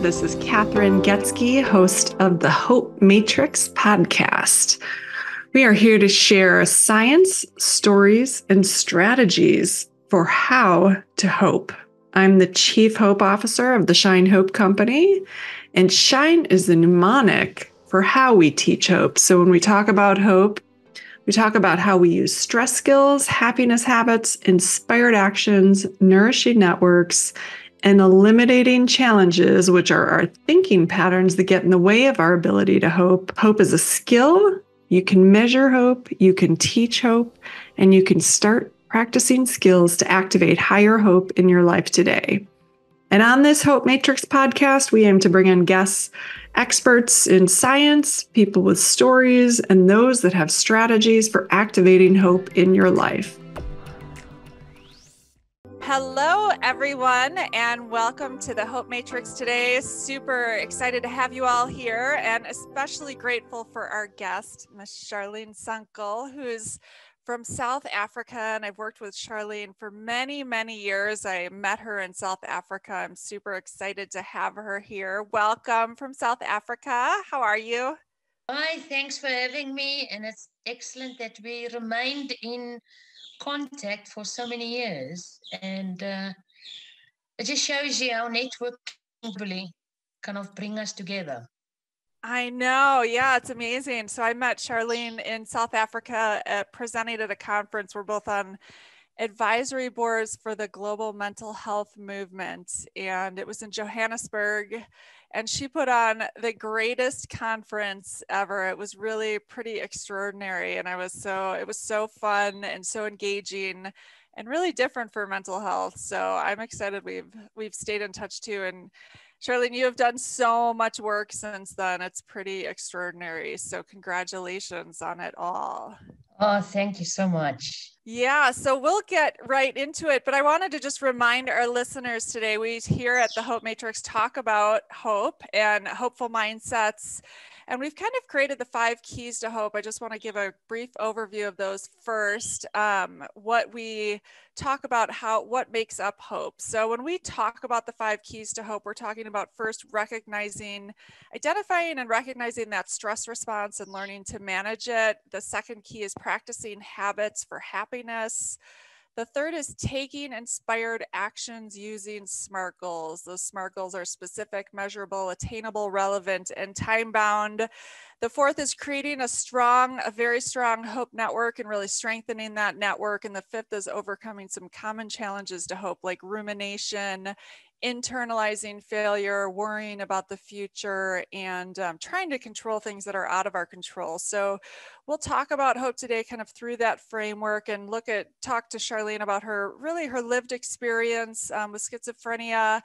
This is Kathryn Getzky, host of the Hope Matrix podcast. We are here to share science, stories, and strategies for how to hope. I'm the Chief Hope Officer of the Shine Hope Company, and Shine is the mnemonic for how we teach hope. So when we talk about hope, we talk about how we use stress skills, happiness habits, inspired actions, nourishing networks, and eliminating challenges, which are our thinking patterns that get in the way of our ability to hope. Hope is a skill. You can measure hope, you can teach hope, and you can start practicing skills to activate higher hope in your life today. And on this Hope Matrix podcast, we aim to bring in guests, experts in science, people with stories, and those that have strategies for activating hope in your life. Hello, everyone, and welcome to the Hope Matrix today. Super excited to have you all here, and especially grateful for our guest, Ms. Charlene Sunkel, who's from South Africa, and I've worked with Charlene for many, many years. I met her in South Africa. I'm super excited to have her here. Welcome from South Africa. How are you? Hi, thanks for having me, and it's excellent that we remained in contact for so many years, and it just shows you how network really kind of bring us together. I know. Yeah, it's amazing. So I met Charlene in South Africa presenting at a conference. We're both on advisory boards for the global mental health movement, and it was in Johannesburg, and she put on the greatest conference ever. It was really pretty extraordinary, and it was so fun and so engaging and really different for mental health. So I'm excited we've stayed in touch too. And Charlene, you have done so much work since then. It's pretty extraordinary. So congratulations on it all. Oh, thank you so much. Yeah, so we'll get right into it, but I wanted to just remind our listeners today, we here at the Hope Matrix talk about hope and hopeful mindsets, and we've kind of created the 5 keys to hope. I just want to give a brief overview of those first. What we talk about, what makes up hope. So when we talk about the 5 keys to hope, we're talking about first identifying and recognizing that stress response and learning to manage it. The second key is practicing habits for happiness. The third is taking inspired actions using SMART goals. Those SMART goals are specific, measurable, attainable, relevant, and time-bound. The fourth is creating a very strong hope network and really strengthening that network. And the fifth is overcoming some common challenges to hope, like rumination, internalizing failure, worrying about the future, and trying to control things that are out of our control. So we'll talk about hope today kind of through that framework and talk to Charlene about her lived experience with schizophrenia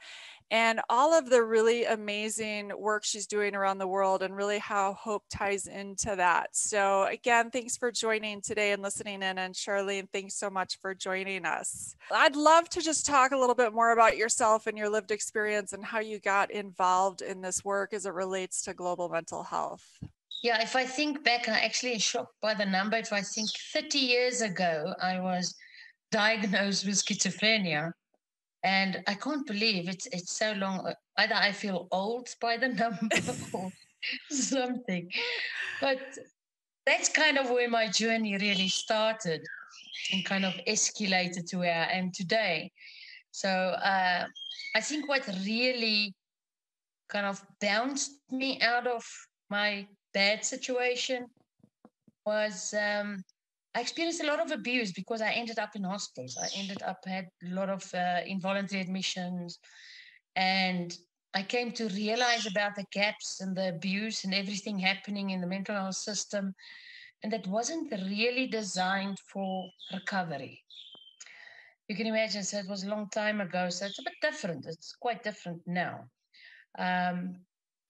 and all of the really amazing work she's doing around the world and really how hope ties into that. So again, thanks for joining today and listening in. And Charlene, thanks so much for joining us. I'd love to just talk a little bit more about yourself and your lived experience and how you got involved in this work as it relates to global mental health. Yeah, if I think back, I'm actually shocked by the number. If I think 30 years ago, I was diagnosed with schizophrenia. And I can't believe it's so long. Either I feel old by the number or something. But that's kind of where my journey really started and kind of escalated to where I am today. So I think what really kind of bounced me out of my bad situation was I experienced a lot of abuse because I ended up in hospitals. Had a lot of involuntary admissions, and I came to realize about the gaps and the abuse and everything happening in the mental health system, and that wasn't really designed for recovery. You can imagine, so it was a long time ago, so it's a bit different. It's quite different now,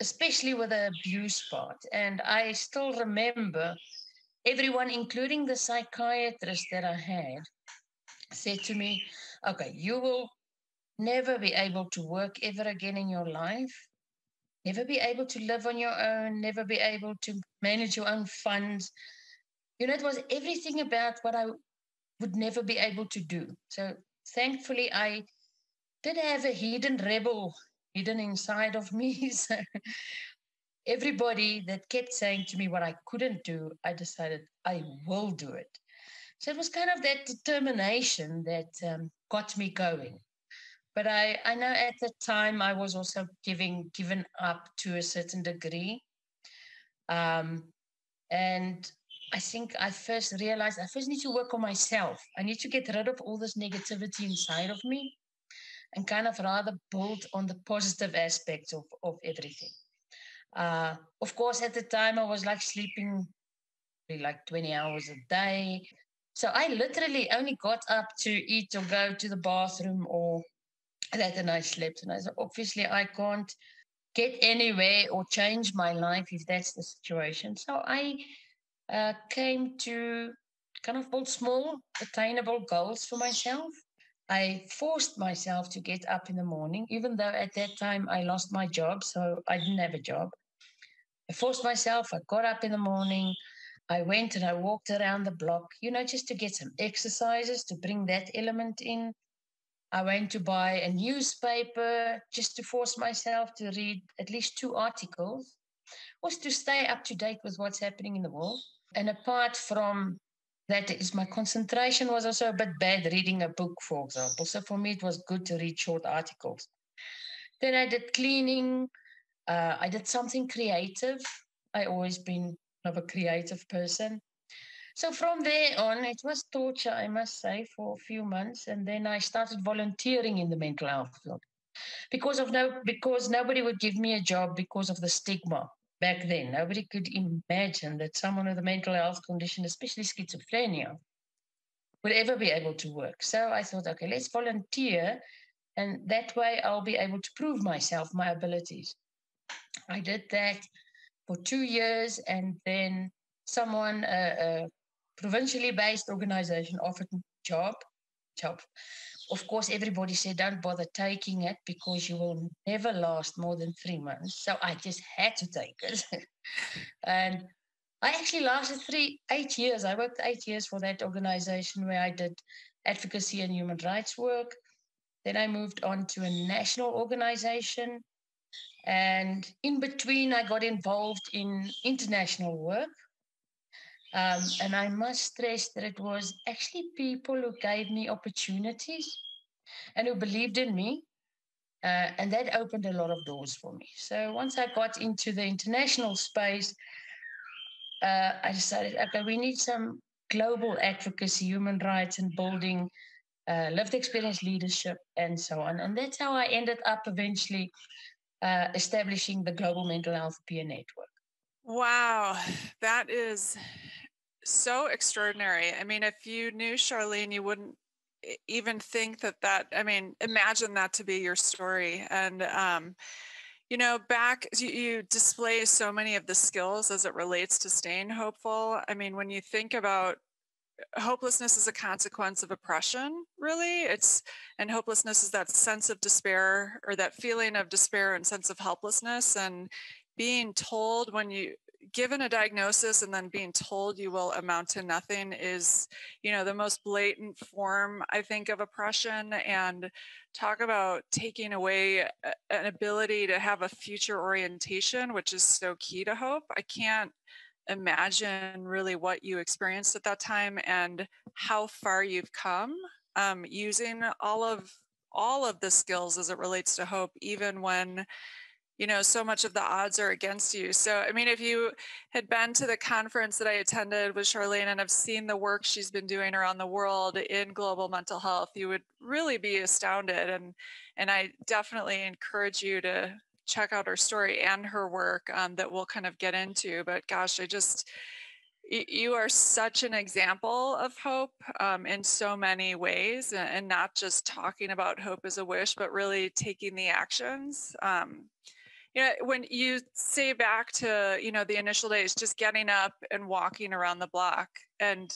especially with the abuse part. And I still remember everyone, including the psychiatrist that I had, said to me, okay, you will never be able to work ever again in your life, never be able to live on your own, never be able to manage your own funds. It was everything about what I would never be able to do. So thankfully, I did have a hidden rebel, hidden inside of me. So everybody that kept saying to me what I couldn't do, I decided I will do it. So it was kind of that determination that got me going. But I know at the time I was also given up to a certain degree. And I think I first realized I first need to work on myself. I need to get rid of all this negativity inside of me and kind of rather build on the positive aspects of everything. Of course, at the time I was like sleeping like 20 hours a day. So I literally only got up to eat or go to the bathroom or that, and I slept. And I said, obviously I can't get anywhere or change my life if that's the situation. So I came to kind of build small, attainable goals for myself. I forced myself to get up in the morning, even though at that time I lost my job, so I didn't have a job. I forced myself, I got up in the morning, I went and I walked around the block, just to get some exercises, to bring that element in. I went to buy a newspaper just to force myself to read at least 2 articles, was to stay up to date with what's happening in the world. And apart from that, is my concentration was also a bit bad reading a book, for example. So for me, it was good to read short articles. Then I did cleaning. I did something creative. I always been of a creative person. So from there on, it was torture, I must say, for a few months. And then I started volunteering in the mental health field because nobody would give me a job because of the stigma. Back then, nobody could imagine that someone with a mental health condition, especially schizophrenia, would ever be able to work. So I thought, okay, let's volunteer. And that way I'll be able to prove myself, my abilities. I did that for 2 years. And then someone, a provincially based organization, offered me a job. Of course, everybody said, don't bother taking it because you will never last more than 3 months. So I just had to take it. And I actually lasted 8 years. I worked 8 years for that organization where I did advocacy and human rights work. Then I moved on to a national organization. And in between, I got involved in international work. And I must stress that it was actually people who gave me opportunities and who believed in me. And that opened a lot of doors for me. So once I got into the international space, I decided, okay, we need some global advocacy, human rights and building, lived experience leadership, and so on. And that's how I ended up eventually establishing the Global Mental Health Peer Network. Wow, that is so extraordinary. I mean, if you knew Charlene, you wouldn't even think imagine that to be your story. And, you display so many of the skills as it relates to staying hopeful. I mean, when you think about hopelessness is a consequence of oppression, really. And hopelessness is that sense of despair, or that feeling of despair and sense of helplessness, and being told, when you given a diagnosis and then being told you will amount to nothing, is, the most blatant form, I think, of oppression. And talk about taking away an ability to have a future orientation, which is so key to hope. I can't imagine really what you experienced at that time and how far you've come, using all of the skills as it relates to hope, even when so much of the odds are against you. So I mean, if you had been to the conference that I attended with Charlene and have seen the work she's been doing around the world in global mental health, you would really be astounded. And I definitely encourage you to check out her story and her work, that we'll kind of get into. But gosh, you are such an example of hope, in so many ways, and not just talking about hope as a wish, but really taking the actions. When you say back to, the initial days, just getting up and walking around the block, and,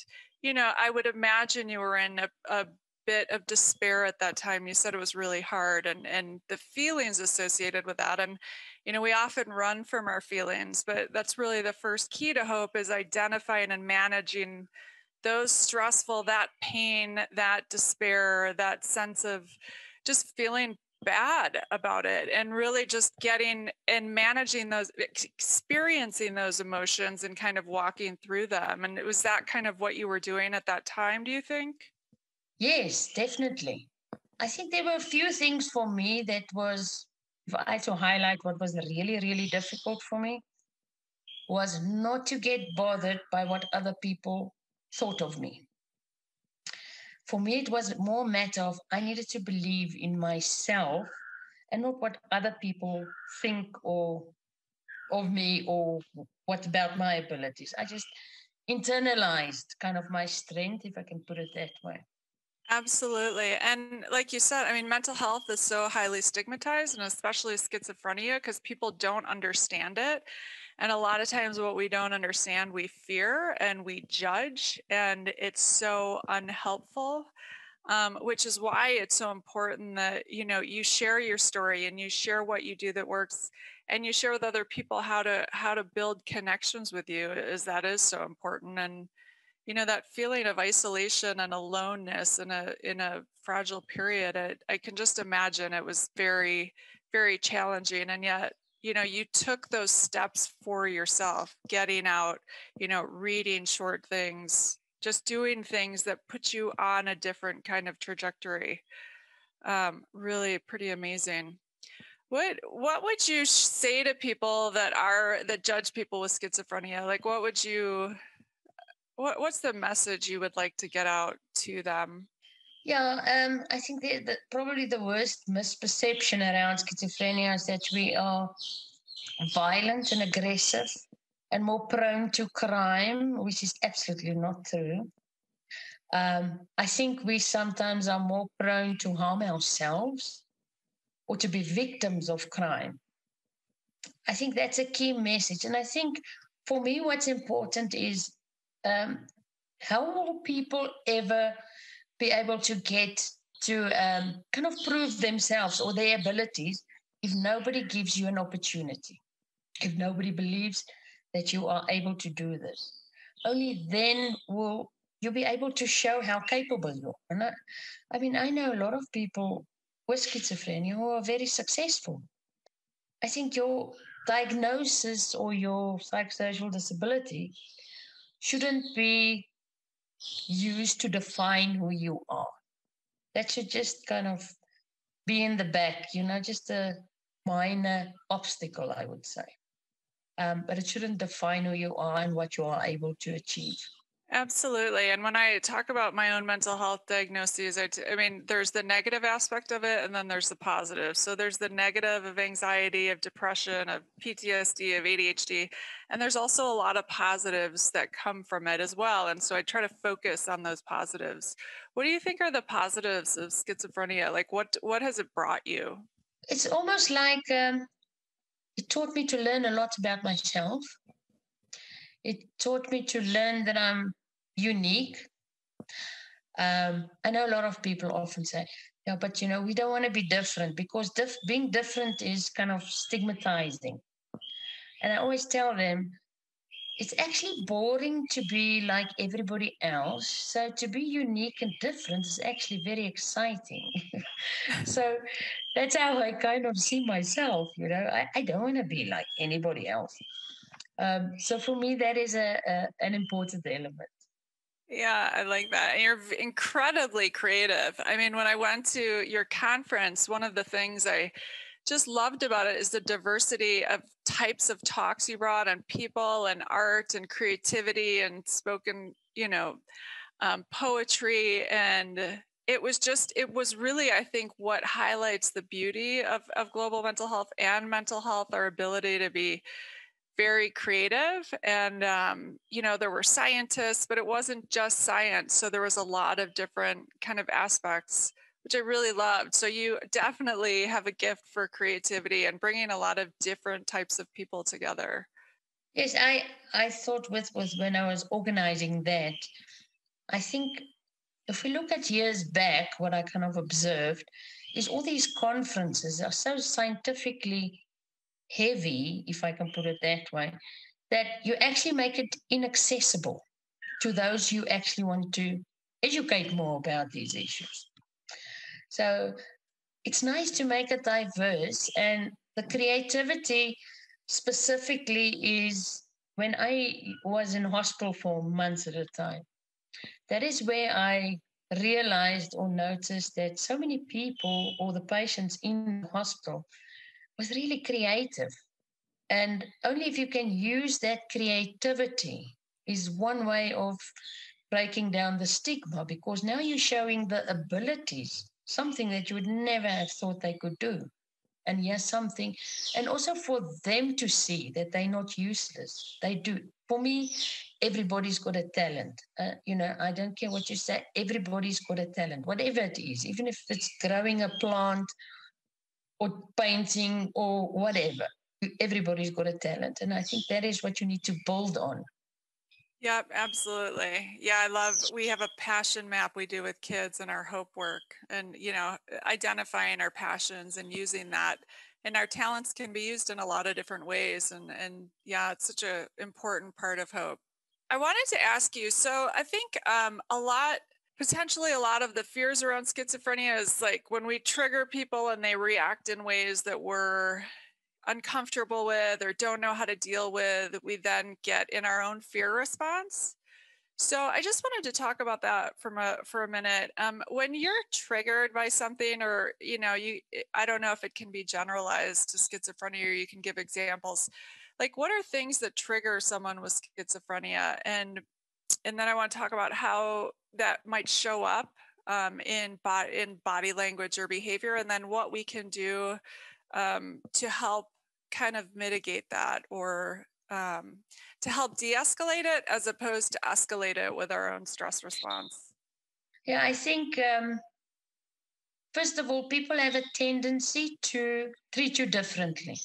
I would imagine you were in a bit of despair at that time. You said it was really hard, and the feelings associated with that. And, we often run from our feelings, but that's really the first key to hope, is identifying and managing those stressful, that pain, that despair, that sense of just feeling bad about it, and really just getting and managing those, experiencing those emotions and kind of walking through them. And it was that kind of what you were doing at that time, do you think? Yes, definitely. I think there were a few things for me that was, if I had to highlight what was really, really difficult for me, was not to get bothered by what other people thought of me. For me, it was more a matter of I needed to believe in myself and not what other people think or of me or what about my abilities. I just internalized kind of my strength, if I can put it that way. Absolutely. And like you said, I mean, mental health is so highly stigmatized, and especially schizophrenia, because people don't understand it. And a lot of times, what we don't understand, we fear and we judge, and it's so unhelpful. Which is why it's so important that you share your story and you share what you do that works, and you share with other people how to build connections with you, is that is so important. And that feeling of isolation and aloneness in a fragile period, I can just imagine it was very, very challenging. And yet, you took those steps for yourself, getting out, reading short things, just doing things that put you on a different kind of trajectory. Really pretty amazing. What would you say to people that judge people with schizophrenia? Like, what's the message you would like to get out to them? Yeah, I think probably the worst misperception around schizophrenia is that we are violent and aggressive and more prone to crime, which is absolutely not true. I think we sometimes are more prone to harm ourselves or to be victims of crime. I think that's a key message. And I think for me, what's important is how will people ever be able to get to kind of prove themselves or their abilities if nobody gives you an opportunity, if nobody believes that you are able to do this? Only then will you be able to show how capable you are. And I know a lot of people with schizophrenia who are very successful. I think your diagnosis or your psychosocial disability shouldn't be used to define who you are. That should just kind of be in the back, just a minor obstacle, I would say. But it shouldn't define who you are and what you are able to achieve. Absolutely. And when I talk about my own mental health diagnoses, I mean, there's the negative aspect of it, and then there's the positive. So there's the negative of anxiety, of depression, of PTSD, of ADHD. And there's also a lot of positives that come from it as well. And so I try to focus on those positives. What do you think are the positives of schizophrenia? Like, what has it brought you? It's almost like it taught me to learn a lot about myself. It taught me to learn that I'm unique. I know a lot of people often say, yeah, but we don't want to be different because being different is kind of stigmatizing. And I always tell them, it's actually boring to be like everybody else. So to be unique and different is actually very exciting. So that's how I kind of see myself. I don't want to be like anybody else. So for me, that is an important element. Yeah, I like that. And you're incredibly creative. I mean, when I went to your conference, one of the things I just loved about it is the diversity of types of talks you brought on people and art and creativity and spoken, poetry. And it was really, I think, what highlights the beauty of global mental health and mental health, our ability to be very creative. And there were scientists, but it wasn't just science, so there was a lot of different kind of aspects, which I really loved. So you definitely have a gift for creativity and bringing a lot of different types of people together. Yes, I thought with when I was organizing that, I think if we look at years back, what I kind of observed is all these conferences are so scientifically heavy, if I can put it that way, that you actually make it inaccessible to those who actually want to educate more about these issues. So it's nice to make it diverse. And the creativity specifically is when I was in hospital for months at a time. That is where I realized or noticed that so many people or the patients in the hospital was really creative. And only if you can use that creativity is one way of breaking down the stigma, because now you're showing the abilities, something that you would never have thought they could do. And yes, something, and also for them to see that they're not useless. They do. For me, everybody's got a talent. I don't care what you say, everybody's got a talent, whatever it is, even if it's growing a plant or painting or whatever. Everybody's got a talent. And I think that is what you need to build on. Yep, absolutely. Yeah, we have a passion map we do with kids in our hope work, and, identifying our passions and using that. And our talents can be used in a lot of different ways. And yeah, it's such an important part of hope. I wanted to ask you, so I think potentially a lot of the fears around schizophrenia is like when we trigger people and they react in ways that we're uncomfortable with or don't know how to deal with, we then get in our own fear response. So I just wanted to talk about that for a minute. When you're triggered by something, or I don't know if it can be generalized to schizophrenia, or you can give examples. Like, what are things that trigger someone with schizophrenia, and then I want to talk about how that might show up in body language or behavior, and then what we can do to help kind of mitigate that, or to help de-escalate it as opposed to escalate it with our own stress response. Yeah, I think, first of all, people have a tendency to treat you differently.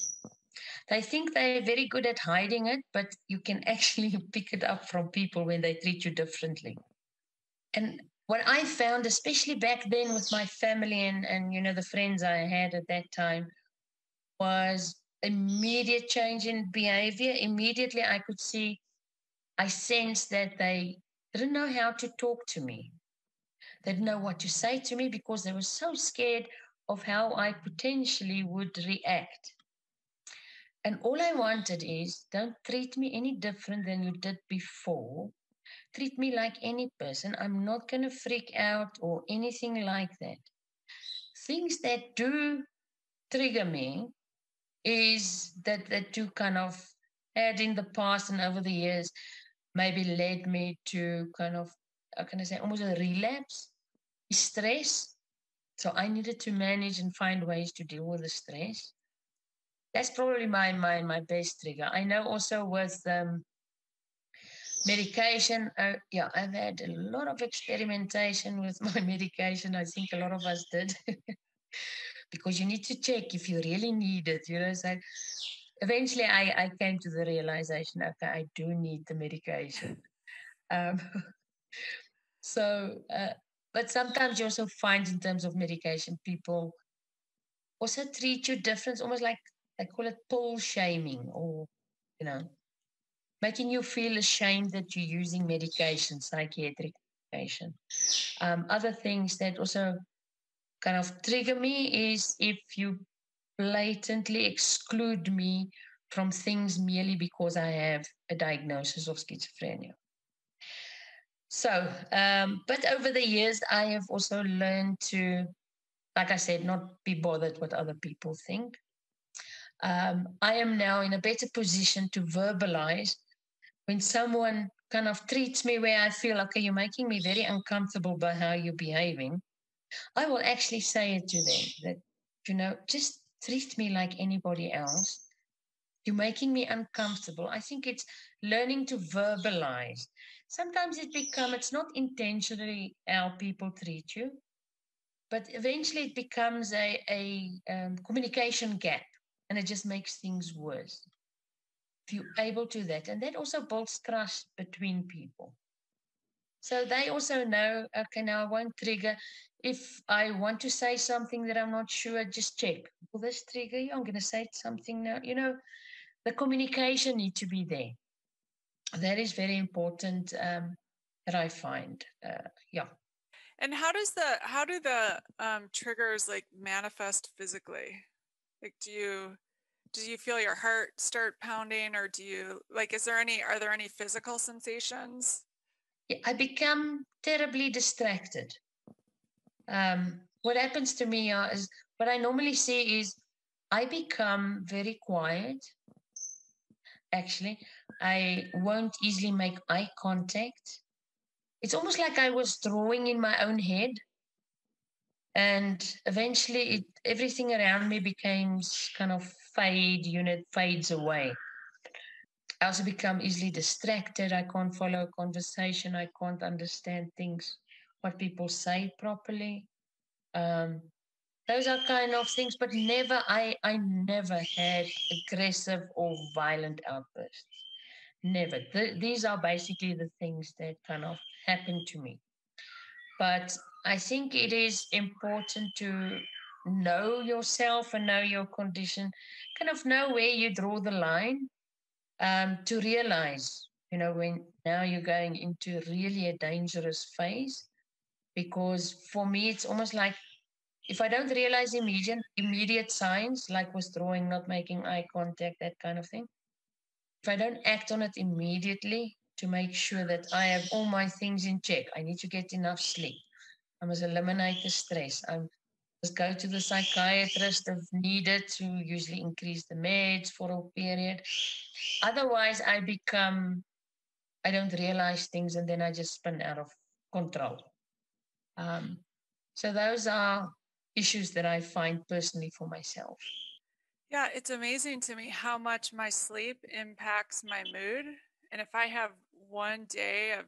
They think they're very good at hiding it, but you can actually pick it up from people when they treat you differently. And what I found, especially back then with my family and the friends I had at that time, was immediate change in behavior. Immediately I could see, I sensed that they didn't know how to talk to me. They didn't know what to say to me because they were so scared of how I potentially would react. And all I wanted is, don't treat me any different than you did before. Treat me like any person. I'm not going to freak out or anything like that. Things that do trigger me is that do kind of had in the past and over the years maybe led me to kind of, how can I say, almost a relapse, stress. So I needed to manage and find ways to deal with the stress. That's probably my best trigger. I know also with medication, I've had a lot of experimentation with my medication. I think a lot of us did. Because you need to check if you really need it. So eventually I came to the realization, okay, I do need the medication. But sometimes you also find in terms of medication, people also treat you different, almost like they call it pill shaming, or, making you feel ashamed that you're using medication, psychiatric medication. Other things that also kind of trigger me is if you blatantly exclude me from things merely because I have a diagnosis of schizophrenia. So, but over the years, I have also learned to, like I said, not be bothered what other people think. I am now in a better position to verbalize when someone kind of treats me where I feel, okay, you're making me very uncomfortable by how you're behaving. I will actually say it to them that, just treat me like anybody else. You're making me uncomfortable. I think it's learning to verbalize. Sometimes it's not intentionally how people treat you, but eventually it becomes a communication gap, and it just makes things worse. If you're able to do that, and that also builds trust between people. So they also know, okay, now I won't trigger. If I want to say something that I'm not sure, just check. Will this trigger you? I'm going to say something now. The communication needs to be there. That is very important, that I find. Yeah. And how do the triggers like manifest physically? Like, do you feel your heart start pounding, or do you like, are there any physical sensations? I become terribly distracted. What happens to me is what I normally see is I become very quiet. Actually, I won't easily make eye contact. It's almost like I was drawing in my own head. And eventually everything around me becomes kind of fades away. I also become easily distracted. I can't follow a conversation. I can't understand things, what people say properly. Those are kind of things, but I never had aggressive or violent outbursts. Never. These are basically the things that kind of happen to me. But I think it is important to know yourself and know your condition, kind of know where you draw the line, to realize, when now you're going into really a dangerous phase. Because for me, it's almost like if I don't realize immediate signs like withdrawing, not making eye contact, that kind of thing, if I don't act on it immediately to make sure that I have all my things in check, I need to get enough sleep. I must eliminate the stress. I must go to the psychiatrist if needed to usually increase the meds for a period. Otherwise, I don't realize things and then I just spin out of control. So those are issues that I find personally for myself. Yeah, it's amazing to me how much my sleep impacts my mood. And if I have one day of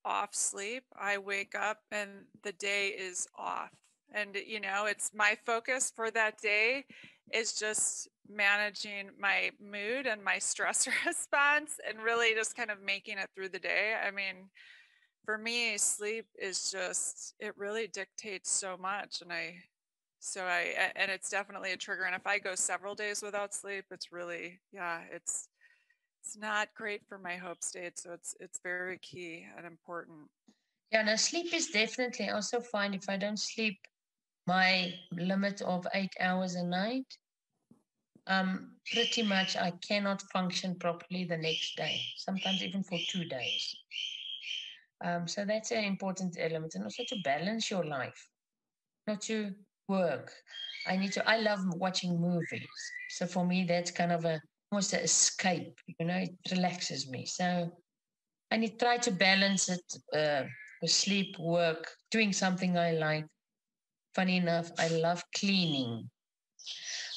off sleep, I wake up and the day is off. And, it's my focus for that day is just managing my mood and my stress response and really just kind of making it through the day. I mean, for me, sleep is just, it really dictates so much. And it's definitely a trigger. And if I go several days without sleep, it's really, yeah, it's not great for my hope state. So it's very key and important. Yeah, now sleep is definitely, I also find if I don't sleep my limit of 8 hours a night, pretty much I cannot function properly the next day, sometimes even for 2 days. So that's an important element. And also to balance your life, not to work. I love watching movies. So for me, that's kind of almost an escape, it relaxes me. So I need try to balance it with sleep, work, doing something I like. Funny enough, I love cleaning.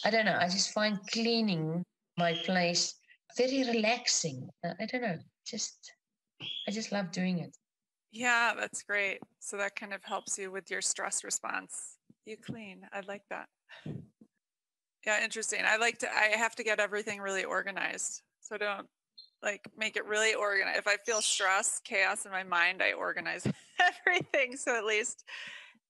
I don't know. I just find cleaning my place very relaxing. I don't know. I just love doing it. Yeah, that's great. So that kind of helps you with your stress response. You clean. I like that. Yeah, interesting. I have to get everything really organized. So don't make it really organized. If I feel stress, chaos in my mind, I organize everything. So at least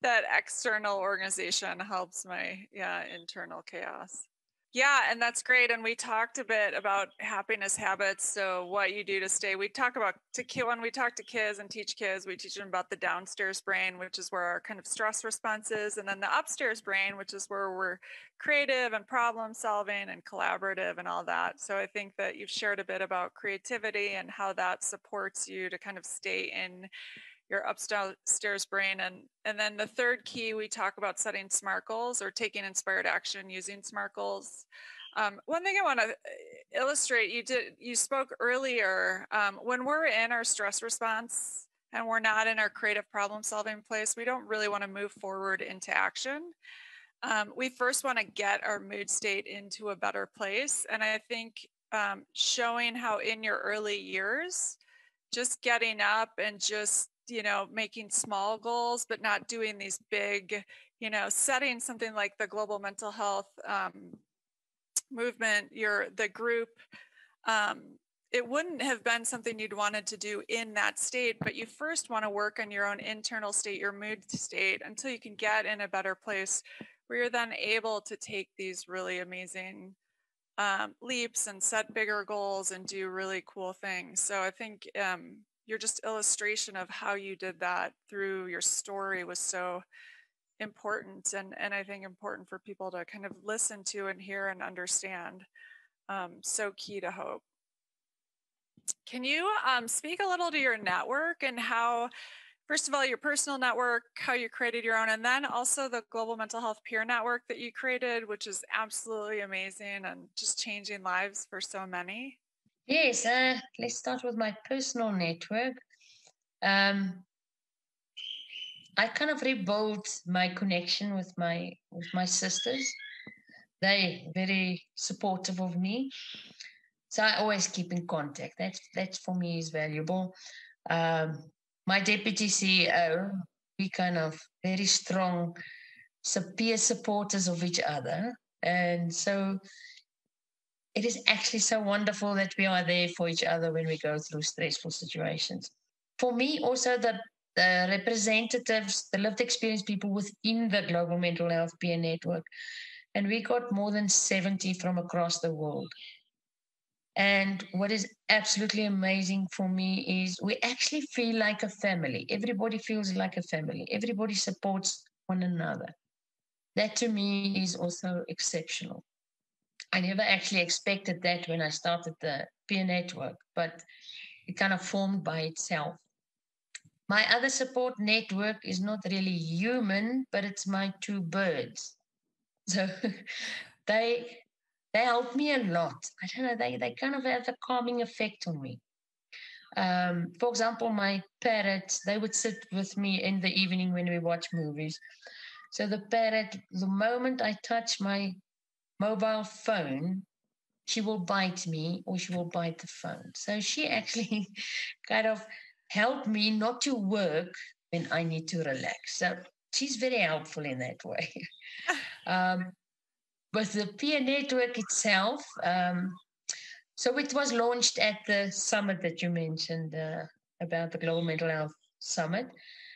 that external organization helps my internal chaos. Yeah, and that's great. And we talked a bit about happiness habits. So what you do to stay. We talk about when we talk to kids and teach kids, we teach them about the downstairs brain, which is where our kind of stress response is, and then the upstairs brain, which is where we're creative and problem solving and collaborative and all that. So I think that you've shared a bit about creativity and how that supports you to kind of stay in your upstairs brain. And then the third key, we talk about setting SMART goals or taking inspired action using SMART goals. One thing I want to illustrate, you spoke earlier, when we're in our stress response and we're not in our creative problem solving place, we don't really want to move forward into action. We first want to get our mood state into a better place. And I think showing how in your early years, just getting up and just making small goals, but not doing these big, setting something like the global mental health movement, the group, it wouldn't have been something you'd wanted to do in that state, but you first want to work on your own internal state, your mood state, until you can get in a better place where you're then able to take these really amazing leaps and set bigger goals and do really cool things. So I think your just illustration of how you did that through your story was so important, and I think important for people to kind of listen to and hear and understand. So key to hope. Can you speak a little to your network and how, first of all, your personal network, how you created your own, and then also the Global Mental Health Peer Network that you created, which is absolutely amazing and just changing lives for so many? Yes, let's start with my personal network. I kind of rebuilt my connection with my sisters. They very supportive of me, so I always keep in contact. That's for me is valuable. My deputy CEO, we kind of very strong peer supporters of each other, and so it is actually so wonderful that we are there for each other when we go through stressful situations. For me, also the representatives, the lived experience people within the Global Mental Health Peer Network, and we got more than 70 from across the world. And what is absolutely amazing for me is we actually feel like a family. Everybody feels like a family. Everybody supports one another. That to me is also exceptional. I never actually expected that when I started the peer network, but it kind of formed by itself. My other support network is not really human, but it's my two birds. So they they help me a lot. I don't know, they kind of have a calming effect on me. For example, my parrots, they would sit with me in the evening when we watch movies. So the parrot, the moment I touch my mobile phone, she will bite me or she will bite the phone. So she actually kind of helped me not to work when I need to relax. So she's very helpful in that way. But the peer network itself, so it was launched at the summit that you mentioned about the Global Mental Health Summit.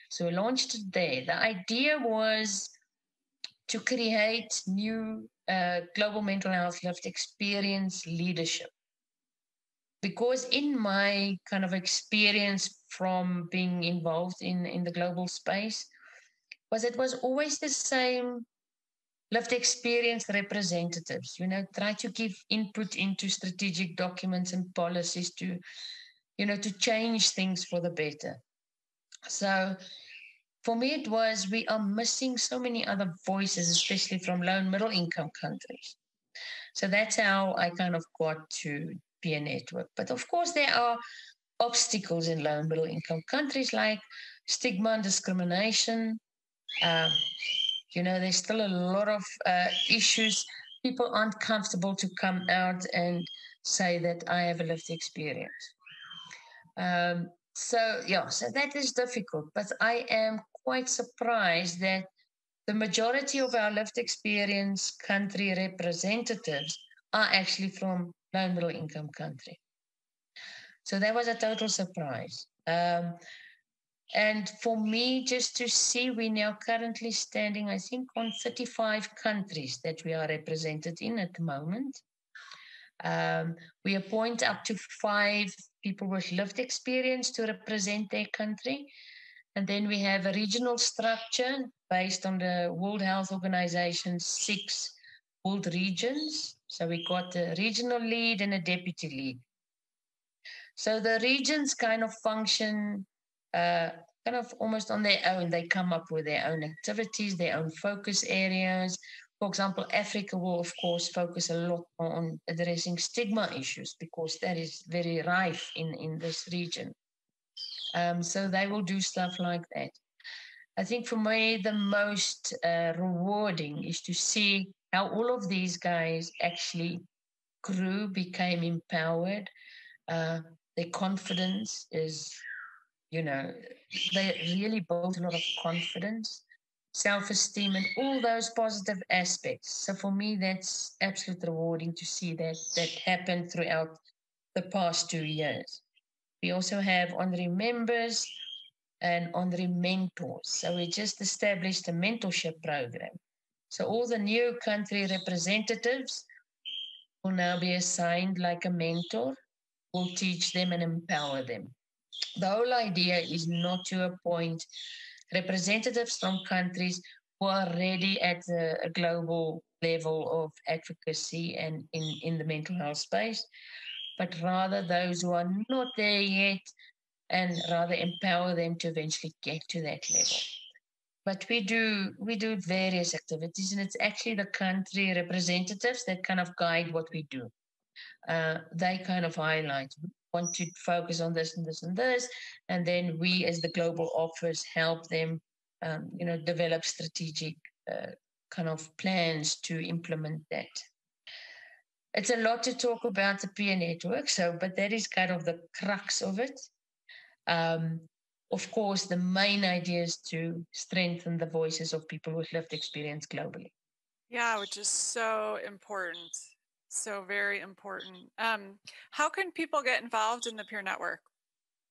So we launched it there. The idea was to create new global mental health lived experience leadership. Because in my kind of experience from being involved in the global space, was it was always the same lived experience representatives, try to give input into strategic documents and policies to change things for the better. So for me, it was we are missing so many other voices, especially from low and middle income countries. So that's how I kind of got to peer network. But of course, there are obstacles in low and middle income countries like stigma and discrimination. There's still a lot of issues. People aren't comfortable to come out and say that I have a lived experience. So that is difficult. But I am quite surprised that the majority of our lived experience country representatives are actually from low and middle income country. So that was a total surprise. And for me, just to see, we're now currently standing, I think, on 35 countries that we are represented in at the moment. We appoint up to 5 people with lived experience to represent their country. And then we have a regional structure based on the World Health Organization's 6 world regions. So we got a regional lead and a deputy lead. So the regions kind of function kind of almost on their own. They come up with their own activities, their own focus areas. For example, Africa will, of course, focus a lot on addressing stigma issues because that is very rife in this region. So they will do stuff like that. I think for me, the most rewarding is to see how all of these guys actually grew, became empowered. Their confidence is, they really built a lot of confidence, self-esteem, and all those positive aspects. So for me, that's absolutely rewarding to see that happen throughout the past 2 years. We also have honorary members and honorary mentors. So we just established a mentorship program. So all the new country representatives will now be assigned like a mentor, will teach them and empower them. The whole idea is not to appoint representatives from countries who are already at a global level of advocacy and in the mental health space, but rather those who are not there yet and rather empower them to eventually get to that level. But we do various activities, and it's actually the country representatives that kind of guide what we do. They kind of highlight, want to focus on this and this and this, and then we as the global office help them, develop strategic kind of plans to implement that. It's a lot to talk about the peer network, but that is kind of the crux of it. Um, of course, the main idea is to strengthen the voices of people with lived experience globally. Yeah, which is so important. So very important. How can people get involved in the peer network?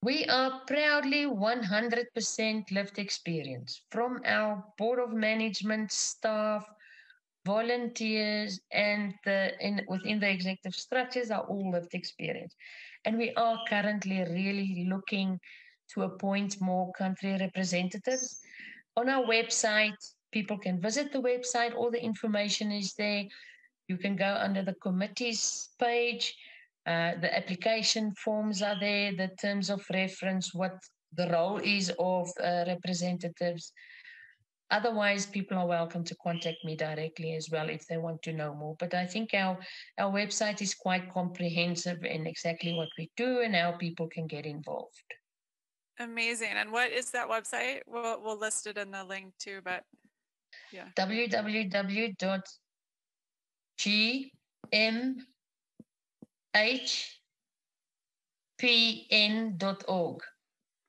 We are proudly 100% lived experience from our board of management staff, volunteers, and within the executive structures are all lived experience. And we are currently really looking to appoint more country representatives. On our website, people can visit the website, all the information is there. You can go under the committees page. The application forms are there, the terms of reference, what the role is of representatives. Otherwise, people are welcome to contact me directly as well if they want to know more. But I think our website is quite comprehensive in exactly what we do and how people can get involved. Amazing. And what is that website? We'll list it in the link too, but yeah. www.gmhpn.org.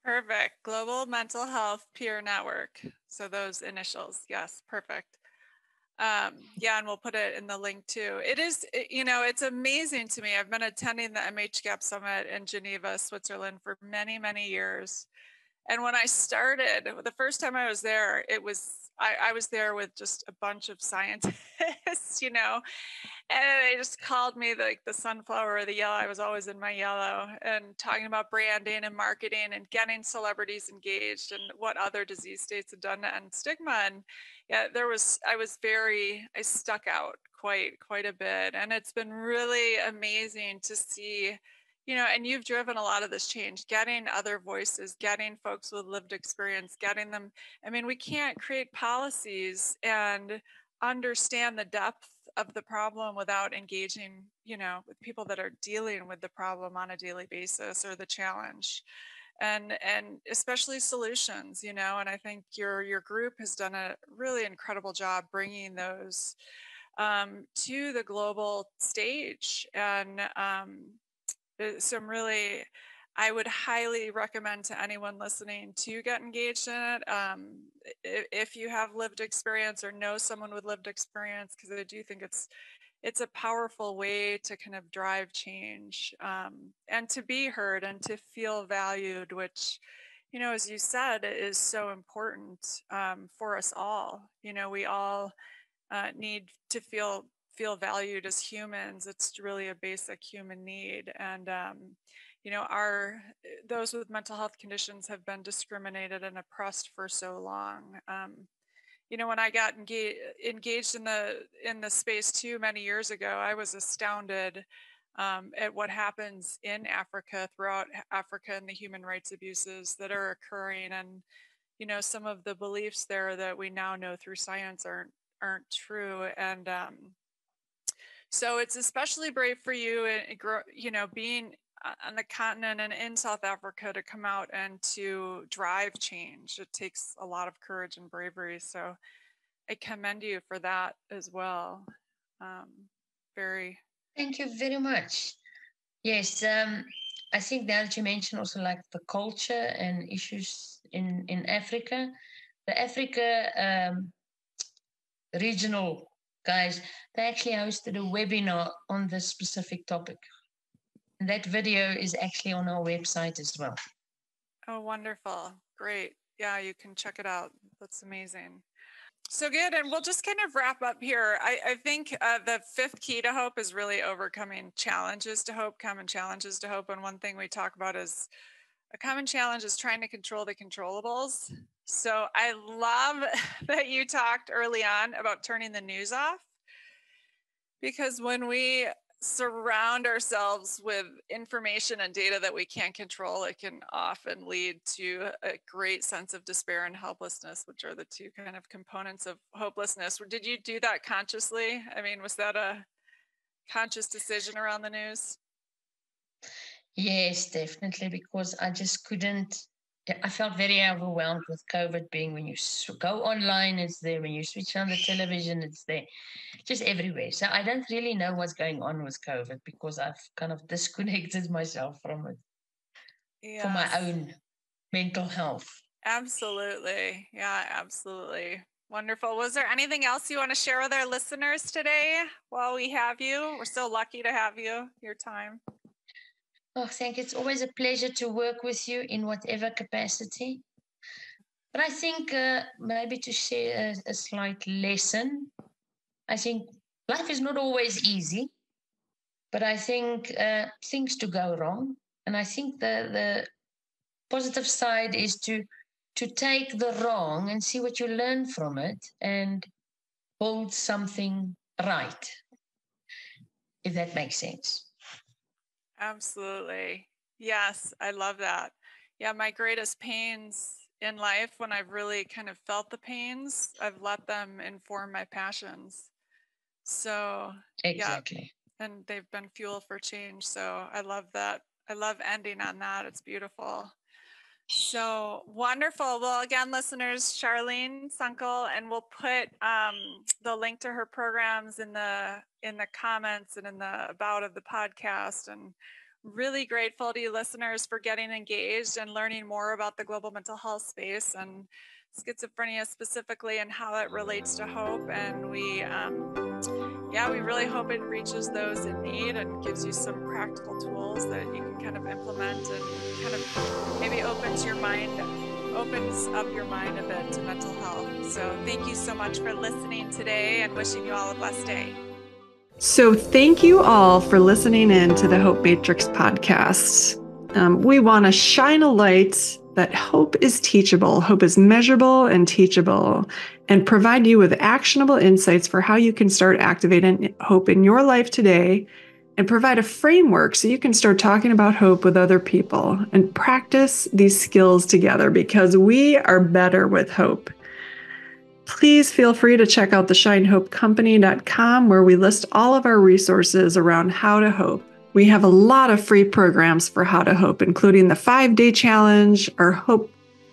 Perfect. Global Mental Health Peer Network. So those initials. Yes, perfect. Yeah, and we'll put it in the link too. It is, it's amazing to me. I've been attending the MHGAP Summit in Geneva, Switzerland for many, many years. And when I started, the first time I was there, I was there with just a bunch of scientists, and they just called me like the sunflower or the yellow. I was always in my yellow, and talking about branding and marketing and getting celebrities engaged and what other disease states have done to end stigma. And yeah, I stuck out quite a bit. And it's been really amazing to see, and you've driven a lot of this change, getting other voices, getting folks with lived experience, getting them. I mean, we can't create policies and understand the depth of the problem without engaging, with people that are dealing with the problem on a daily basis or the challenge, and especially solutions, and I think your group has done a really incredible job bringing those to the global stage. And some really, I would highly recommend to anyone listening to get engaged in it. If you have lived experience or know someone with lived experience, because I do think it's a powerful way to kind of drive change, and to be heard and to feel valued, which, as you said, is so important for us all. We all need to feel valued as humans. It's really a basic human need. And those with mental health conditions have been discriminated and oppressed for so long. When I got engaged in the space too many years ago, I was astounded at what happens in Africa, throughout Africa, and the human rights abuses that are occurring. And some of the beliefs there that we now know through science aren't true. And so it's especially brave for you, being on the continent and in South Africa, to come out and to drive change. It takes a lot of courage and bravery. So I commend you for that as well. Very. Thank you very much. Yes, I think now that you mentioned also like the culture and issues in Africa, the Africa regional guys, they actually hosted a webinar on this specific topic. And that video is actually on our website as well. Oh, wonderful. Great. Yeah, you can check it out. That's amazing. So good. And we'll just kind of wrap up here. I think the fifth key to hope is really overcoming challenges to hope, common challenges to hope. And one thing we talk about is, A common challenge is trying to control the controllables. So I love that you talked early on about turning the news off, because when we surround ourselves with information and data that we can't control, it can often lead to a great sense of despair and helplessness, which are the two kind of components of hopelessness. Did you do that consciously? I mean, was that a conscious decision around the news? Yes, definitely, because I just couldn't. I felt very overwhelmed with COVID being when you go online, it's there. When you switch on the television, it's there, just everywhere. So I don't really know what's going on with COVID because I've kind of disconnected myself from it for my own mental health. Absolutely. Yeah, absolutely. Wonderful. Was there anything else you want to share with our listeners today while we have you? We're so lucky to have you, your time. Oh, thank you. It's always a pleasure to work with you in whatever capacity. But I think maybe to share a slight lesson, I think life is not always easy, but I think things do go wrong. And I think the positive side is to take the wrong and see what you learn from it and build something right, if that makes sense. Absolutely. Yes, I love that. Yeah, my greatest pains in life, when I've really kind of felt the pains, I've let them inform my passions. So, exactly. Yeah, and they've been fuel for change. So I love that. I love ending on that. It's beautiful. So wonderful. Well, again, listeners, Charlene Sunkel, and we'll put the link to her programs in the comments and in the about of the podcast. And really grateful to you listeners for getting engaged and learning more about the global mental health space and schizophrenia specifically and how it relates to hope. And we really hope it reaches those in need and gives you some practical tools that you can kind of implement and kind of maybe opens up your mind a bit to mental health. So thank you so much for listening today and wishing you all a blessed day. So thank you all for listening in to the Hope Matrix podcast. We want to shine a light that hope is teachable, hope is measurable and teachable, and provide you with actionable insights for how you can start activating hope in your life today, and provide a framework so you can start talking about hope with other people and practice these skills together, because we are better with hope. Please feel free to check out theshinehopecompany.com, where we list all of our resources around how to hope. We have a lot of free programs for how to hope, including the 5-day challenge, our hope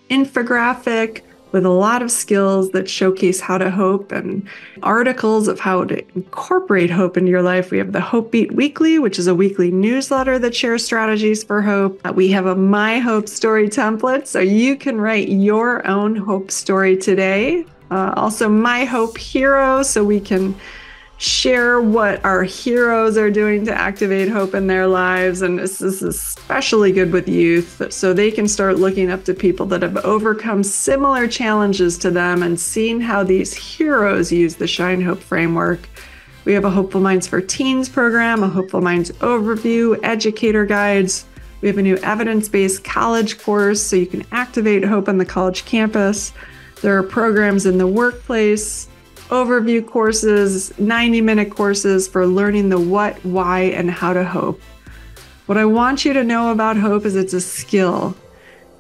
infographic with a lot of skills that showcase how to hope, and articles of how to incorporate hope into your life. We have the Hope Beat Weekly, which is a weekly newsletter that shares strategies for hope. We have a My Hope Story template, so you can write your own hope story today. Also, My Hope Hero, so we can share what our heroes are doing to activate hope in their lives. And this is especially good with youth, so they can start looking up to people that have overcome similar challenges to them and seeing how these heroes use the Shine Hope framework. We have a Hopeful Minds for Teens program, a Hopeful Minds overview, educator guides. We have a new evidence-based college course so you can activate hope on the college campus. There are programs in the workplace, overview courses, 90-minute courses for learning the what, why, and how to hope. What I want you to know about hope is it's a skill.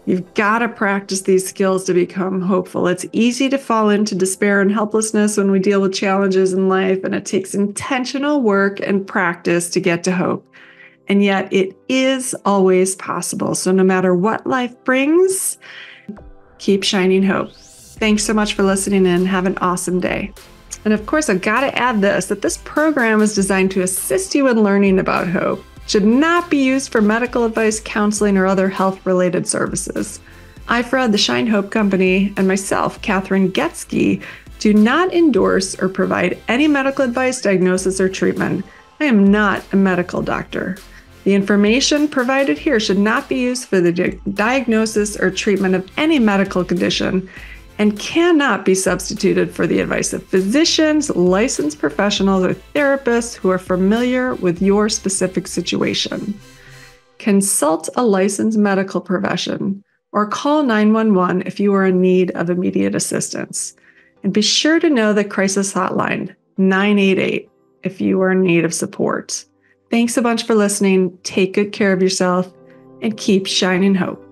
You've got to practice these skills to become hopeful. It's easy to fall into despair and helplessness when we deal with challenges in life, and it takes intentional work and practice to get to hope. And yet it is always possible. So no matter what life brings, keep shining hope. Thanks so much for listening in. Have an awesome day. And of course, I've got to add that this program is designed to assist you in learning about hope. It should not be used for medical advice, counseling, or other health-related services. I, Fred, the Shine Hope Company, and myself, Kathryn do not endorse or provide any medical advice, diagnosis, or treatment. I am not a medical doctor. The information provided here should not be used for the diagnosis or treatment of any medical condition, and cannot be substituted for the advice of physicians, licensed professionals, or therapists who are familiar with your specific situation. consult a licensed medical profession, or call 911 if you are in need of immediate assistance. And be sure to know the crisis hotline, 988, if you are in need of support. Thanks a bunch for listening. Take good care of yourself and keep shining hope.